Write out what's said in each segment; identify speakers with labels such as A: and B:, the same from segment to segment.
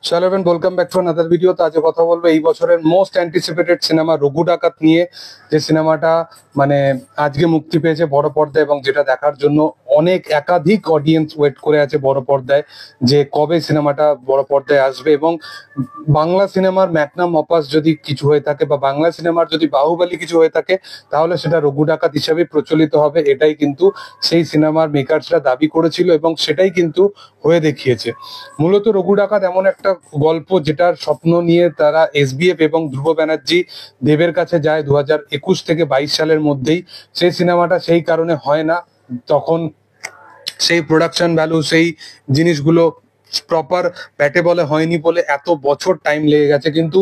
A: চলো এভেন welcome back to another video. তো আজকে কথা বলবো এই বছরের মোস্ট অ্যান্টিসিপেটেড সিনেমা রঘু ডাকাত নিয়ে। যে সিনেমাটা মানে আজকে মুক্তি পেয়েছে বড় পর্দায়, এবং যেটা দেখার জন্য অনেক একাধিক অডিয়েন্স ওয়েট করে আছে বড় পর্দায়, যে কবে সিনেমাটা বড় পর্দায় আসবে। এবং বাংলা সিনেমার ম্যাগনাম অপাস যদি কিছু হয়ে থাকে, বা বাংলা সিনেমার যদি বাহুবলী কিছু হয়ে থাকে, তাহলে সেটা রঘু ডাকাত হিসাবে প্রচলিত হবে। এটাই কিন্তু সেই সিনেমার মেকার্সরা দাবি করেছিল, এবং সেটাই কিন্তু হয়ে দেখিয়েছে। মূলত রঘু ডাকাত এমন একটা গল্প যেটার স্বপ্ন নিয়ে তারা এসবিএফ এবং ধ্রুব ব্যানার্জি দেবের কাছে যায় 2021 থেকে 22 সালের মধ্যেই। সেই সিনেমাটা সেই কারণে হয় না, তখন সেই প্রোডাকশন ভ্যালু, সেই জিনিসগুলো প্রপার প্যাটে বলে হয়নি বলে এত বছর টাইম লেগে গেছে। কিন্তু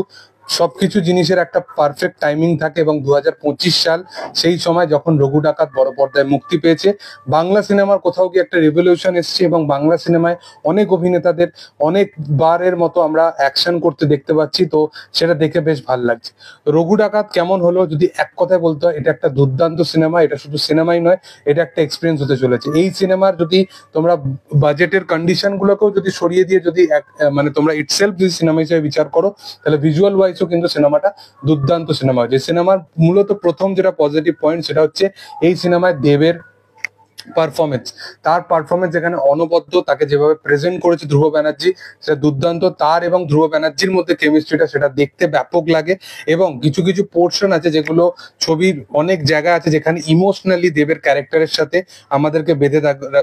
A: সবকিছু জিনিসের একটা পারফেক্ট টাইমিং থাকে, এবং 2025 সাল সেই সময় যখন রঘু ডাকাত বড় পর্দায় মুক্তি পেয়েছে, বাংলা সিনেমার কোথাও গিয়ে একটা রেভলিউশন এসছে, এবং বাংলা সিনেমায় অনেক অভিনেতাদের অনেকবারের মতো আমরা অ্যাকশন করতে দেখতে পাচ্ছি। তো সেটা দেখে বেশ ভালো লাগছে। রঘু ডাকাত কেমন হলো যদি এক কথায় বলতে হয়, এটা একটা দুর্দান্ত সিনেমা। এটা শুধু সিনেমাই নয়, এটা একটা এক্সপিরিয়েন্স হতে চলেছে। এই সিনেমার যদি তোমরা বাজেটের কন্ডিশন গুলোকেও যদি সরিয়ে দিয়ে যদি মানে তোমরা ইটসেলফ যদি সিনেমা হিসেবে বিচার করো, তাহলে ভিজুয়াল ওয়াইজও কিন্তু সিনেমাটা দুর্দান্ত সিনেমা হয়েছে। সিনেমার মূলত প্রথম যেটা পজিটিভ পয়েন্ট, সেটা হচ্ছে এই সিনেমায় দেবের পারফরমেন্স। তার পারফরমেন্স যেখানে অনবদ্য, তাকে যেভাবে প্রেজেন্ট করেছে ধ্রুব ব্যানার্জি, সেটা দুর্দান্ত। তার এবং ধ্রুব ব্যানার্জির মধ্যে কেমিস্ট্রিটা সেটা দেখতে ব্যাপক লাগে। এবং কিছু কিছু পোর্শন আছে যেগুলো ছবির অনেক জায়গা আছে যেখানে ইমোশনালি দেবের ক্যারেক্টারের সাথে আমাদেরকে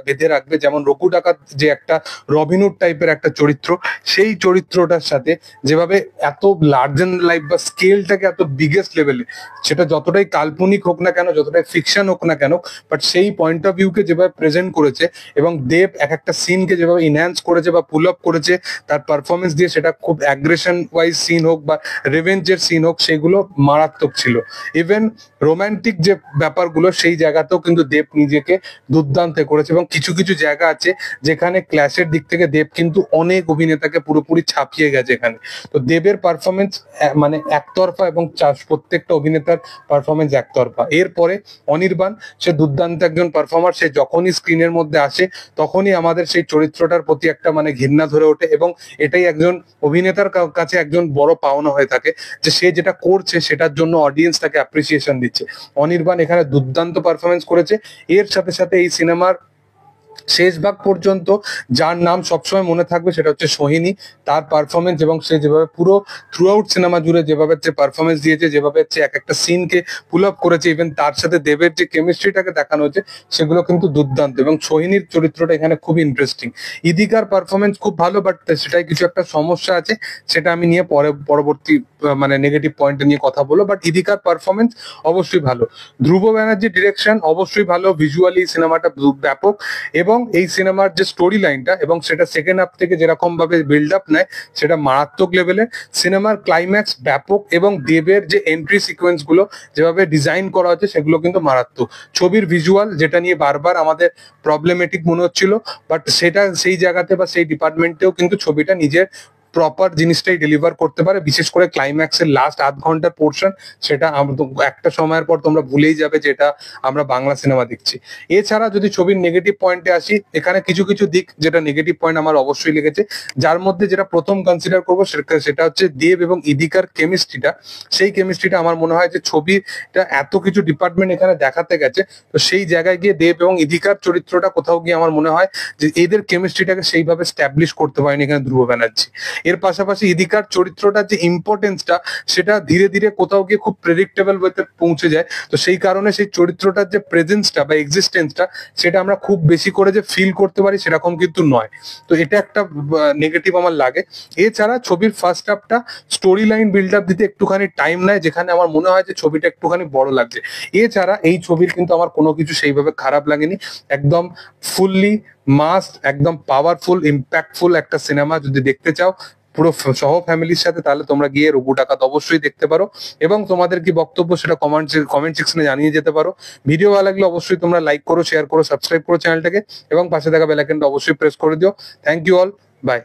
A: বেঁধে রাখবে। যেমন রঘু ডাকাত যে একটা রবিনহুড টাইপের একটা চরিত্র, সেই চরিত্রটার সাথে যেভাবে এত লার্জ এন্ড লাইফ বা স্কেলটাকে এত বিগেস্ট লেভেলে, সেটা যতটাই কাল্পনিক হোক না কেন, যতটাই ফিকশন হোক না কেন, বাট সেই পয়েন্ট অফ ভিউকে যেভাবে প্রেজেন্ট করেছে, এবং দেব এক একটা সিনকে যেভাবে ইনহ্যান্স করেছে বা পুল আপ করেছে তার পারফরমেন্স দিয়ে, সেটা খুব অ্যাগ্রেশন ওয়াইজ সিন হোক বা রেভেঞ্জের সিন হোক, সেগুলো মারাত্মক ছিল। ইভেন রোমান্টিক যে ব্যাপারগুলো, সেই জায়গাতেও কিন্তু দেব নিজেকে দুর্দান্ত করেছে। এবং কিছু কিছু জায়গা আছে যেখানে ক্লাসের দিক থেকে দেব কিন্তু অনেক অভিনেতাকে পুরোপুরি ছাপিয়ে গেছে এখানে। তো দেবের পারফরমেন্স মানে একতরফা, এবং প্রত্যেকটা অভিনেতার পারফরমেন্স একতরফা। এরপরে অনির্বাণ, সে দুর্দান্ত একজন পারফর্মার। সে যখনই স্ক্রিনের মধ্যে আসে, তখনই আমাদের সেই চরিত্রটার প্রতি একটা মানে ঘৃণা ধরে ওঠে। এবং এটাই একজন অভিনেতার কাছে একজন বড় পাওনা হয়ে থাকে, যে সে যেটা করছে সেটার জন্য অডিয়েন্স তাকে অ্যাপ্রিসিয়েশন দিচ্ছে। অনির্বাণ এখানে দুর্দান্ত পারফরমেন্স করেছে। এর সাথে সাথে এই সিনেমার শেষ ভাগ পর্যন্ত যার নাম সবসময় মনে থাকবে, সেটা হচ্ছে সোহিনী। তার পারফরমেন্স, এবং সে যেভাবে পুরো থ্রু আউট সিনেমা জুড়ে যেভাবে সে পারফরমেন্স দিয়েছে, যেভাবে হচ্ছে এক একটা সিনকে পুল আপ করেছে, ইভেন তার সাথে দেবের যে কেমিস্ট্রিটাকে দেখানো হয়েছে, সেগুলো কিন্তু দুর্দান্ত। এবং সোহিনীর চরিত্রটা এখানে খুব ইন্টারেস্টিং। ইদিকার পারফরমেন্স খুব ভালো, বাট সেটাই কিছু একটা সমস্যা আছে, সেটা আমি নিয়ে পরবর্তী মানে নেগেটিভ পয়েন্ট নিয়ে কথা বলবো। বাট ইদিকার পারফরমেন্স অবশ্যই ভালো। ধ্রুব ব্যানার্জির ডিরেকশন অবশ্যই ভালো, ভিজুয়ালি সিনেমাটা ব্যাপক। এবং এই সিনেমার যে স্টোরি লাইনটা, এবং সেটা সেকেন্ড হাফ থেকে যেরকম ভাবে বিল্ড আপ নেয়, সেটা মারাত্মক লেভেলের। সিনেমার ক্লাইম্যাক্স ব্যাপক, এবং দেবের যে এন্ট্রি সিকোয়েন্স গুলো যেভাবে ডিজাইন করা হচ্ছে, সেগুলো কিন্তু মারাত্মক। ছবির ভিজুয়াল, যেটা নিয়ে বারবার আমাদের প্রবলেমেটিক মনে হচ্ছিল, বাট সেটা সেই জায়গাতে বা সেই ডিপার্টমেন্টেও কিন্তু ছবিটা নিজের প্রপার জিনিসটাই ডেলিভার করতে পারে। বিশেষ করে ক্লাইম্যাক্সের লাস্ট আধ ঘন্টার পোর্শন, সেটা একটা সময়ের পর তোমরা ভুলেই যাবে যেটা আমরা বাংলা সিনেমা দেখছি। এছাড়া যদি ছবির নেগেটিভ পয়েন্টে আসি, এখানে কিছু কিছু দিক যেটা নেগেটিভ পয়েন্ট আমার অবশ্যই লেগেছে। যার মধ্যে যেটা প্রথম কনসিডার করবো, সেটা হচ্ছে দেব এবং ইদিকার কেমিস্ট্রিটা। সেই কেমিস্ট্রিটা আমার মনে হয় যে ছবিটা এত কিছু ডিপার্টমেন্ট এখানে দেখাতে গেছে, তো সেই জায়গায় গিয়ে দেব এবং ইদিকার চরিত্রটা কোথাও গিয়ে আমার মনে হয় যে এদের কেমিস্ট্রিটাকে সেইভাবে স্ট্যাবলিশ করতে পারেনি এখানে ধ্রুব ব্যানার্জি। এর পাশাপাশি ইদিকার চরিত্রটার যে ইম্পর্টেন্সটা, সেটা ধীরে ধীরে কোথাও গিয়ে খুব প্রেডিক্টেবল ওয়েতে পৌঁছে যায়। তো সেই কারণে সেই চরিত্রটার যে প্রেজেন্সটা বা এক্সিস্টেন্সটা, সেটা আমরা খুব বেশি করে যে ফিল করতে পারি সেরকম কিন্তু নয়। তো এটা একটা নেগেটিভ আমার লাগে। এছাড়া ছবির ফার্স্ট হাফটা স্টোরি লাইন বিল্ড আপ দিতে একটুখানি টাইম নেয়, যেখানে আমার মনে হয় যে ছবিটা একটুখানি বড় লাগছে। এছাড়া এই ছবির কিন্তু আমার কোনো কিছু সেইভাবে খারাপ লাগেনি। একদম ফুললি মাস্ট, একদম পাওয়ারফুল, ইম্প্যাক্টফুল একটা সিনেমা যদি দেখতে চাও পুরো সহ ফ্যামিলির সাথে, তাহলে তোমরা গিয়ে রঘু ডাকাত অবশ্যই দেখতে পারো। এবং তোমাদের কি বক্তব্য সেটা কমেন্ট সেকশনে জানিয়ে যেতে পারো। ভিডিও ভালো লাগলে অবশ্যই তোমরা লাইক করো, শেয়ার করো, সাবস্ক্রাইব করো চ্যানেলটাকে, এবং পাশে থাকা বেল আইকনটা অবশ্যই প্রেস করে দিও। Thank you all, by.